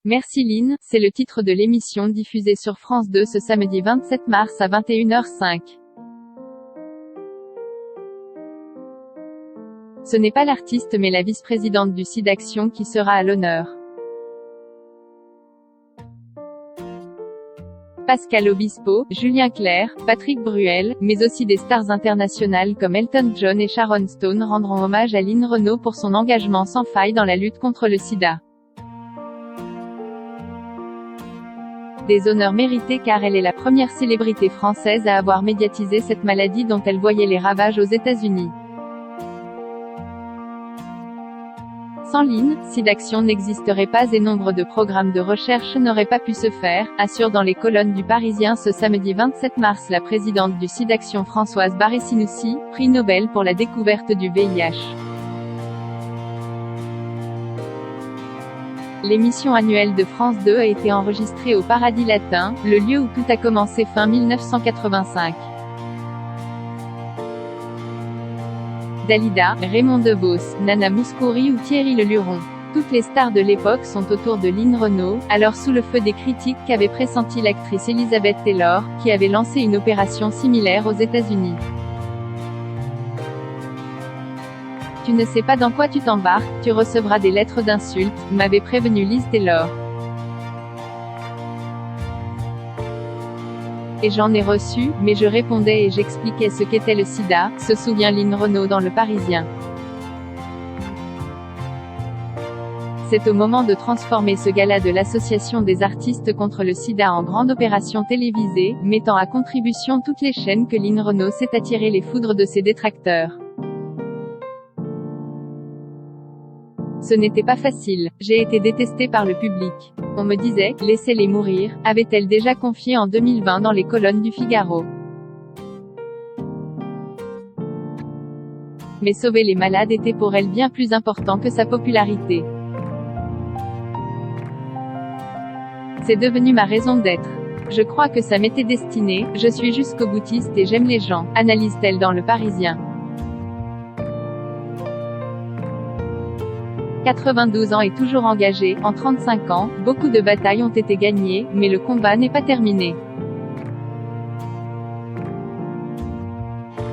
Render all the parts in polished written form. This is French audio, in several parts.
Merci Lynn, c'est le titre de l'émission diffusée sur France 2 ce samedi 27 mars à 21h05. Ce n'est pas l'artiste mais la vice-présidente du SIDAction qui sera à l'honneur. Pascal Obispo, Julien Clerc, Patrick Bruel, mais aussi des stars internationales comme Elton John et Sharon Stone rendront hommage à Lynn Renaud pour son engagement sans faille dans la lutte contre le sida. Des honneurs mérités car elle est la première célébrité française à avoir médiatisé cette maladie dont elle voyait les ravages aux États-Unis. Sans Lynn, SIDAction n'existerait pas et nombre de programmes de recherche n'auraient pas pu se faire, assure dans les colonnes du Parisien ce samedi 27 mars la présidente du SIDAction Françoise Barré-Sinoussi, prix Nobel pour la découverte du VIH. L'émission annuelle de France 2 a été enregistrée au Paradis Latin, le lieu où tout a commencé fin 1985. Dalida, Raymond DeVos, Nana Mouskouri ou Thierry Leluron. Toutes les stars de l'époque sont autour de Lynn Renaud, alors sous le feu des critiques qu'avait pressenti l'actrice Elizabeth Taylor, qui avait lancé une opération similaire aux États-Unis. Tu ne sais pas dans quoi tu t'embarques, tu recevras des lettres d'insultes, m'avait prévenu Liz Taylor. Et j'en ai reçu, mais je répondais et j'expliquais ce qu'était le sida, se souvient Lynn Renaud dans Le Parisien. C'est au moment de transformer ce gala de l'Association des artistes contre le sida en grande opération télévisée, mettant à contribution toutes les chaînes que Lynn Renaud s'est attiré les foudres de ses détracteurs. Ce n'était pas facile, j'ai été détestée par le public. On me disait, laissez-les mourir, avait-elle déjà confié en 2020 dans les colonnes du Figaro. Mais sauver les malades était pour elle bien plus important que sa popularité. C'est devenu ma raison d'être. Je crois que ça m'était destiné, je suis jusqu'au boutiste et j'aime les gens, analyse-t-elle dans Le Parisien. 92 ans et toujours engagée, en 35 ans, beaucoup de batailles ont été gagnées, mais le combat n'est pas terminé.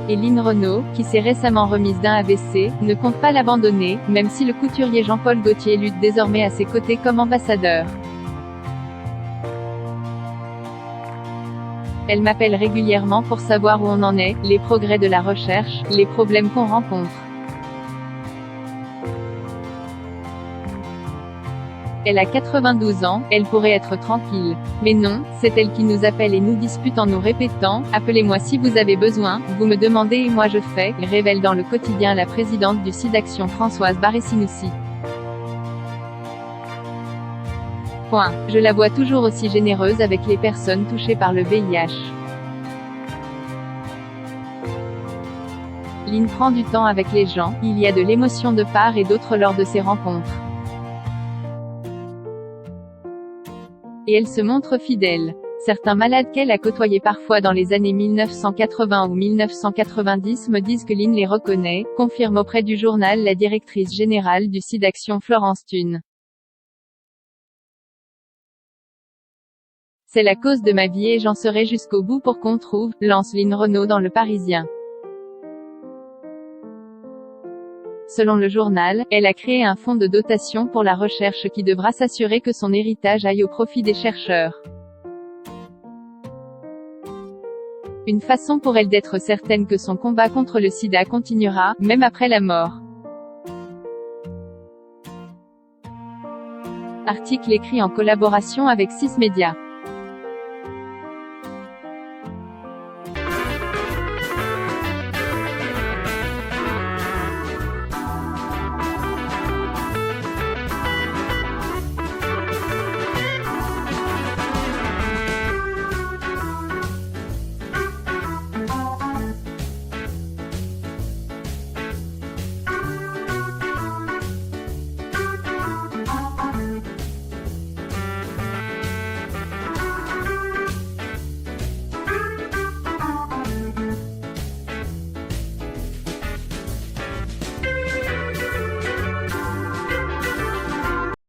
Et Lynn Renaud, qui s'est récemment remise d'un AVC, ne compte pas l'abandonner, même si le couturier Jean-Paul Gaultier lutte désormais à ses côtés comme ambassadeur. Elle m'appelle régulièrement pour savoir où on en est, les progrès de la recherche, les problèmes qu'on rencontre. Elle a 92 ans, elle pourrait être tranquille. Mais non, c'est elle qui nous appelle et nous dispute en nous répétant « Appelez-moi si vous avez besoin, vous me demandez et moi je fais », révèle dans le quotidien la présidente du SIDAction Françoise Barré-Sinoussi. Je la vois toujours aussi généreuse avec les personnes touchées par le VIH. Lynn prend du temps avec les gens, il y a de l'émotion de part et d'autre lors de ces rencontres. Et elle se montre fidèle. Certains malades qu'elle a côtoyés parfois dans les années 1980 ou 1990 me disent que Lynn les reconnaît, confirme auprès du journal la directrice générale du SIDAction Florence Thune. C'est la cause de ma vie et j'en serai jusqu'au bout pour qu'on trouve, lance Lynn Renaud dans Le Parisien. Selon le journal, elle a créé un fonds de dotation pour la recherche qui devra s'assurer que son héritage aille au profit des chercheurs. Une façon pour elle d'être certaine que son combat contre le sida continuera, même après la mort. Article écrit en collaboration avec 6 Médias.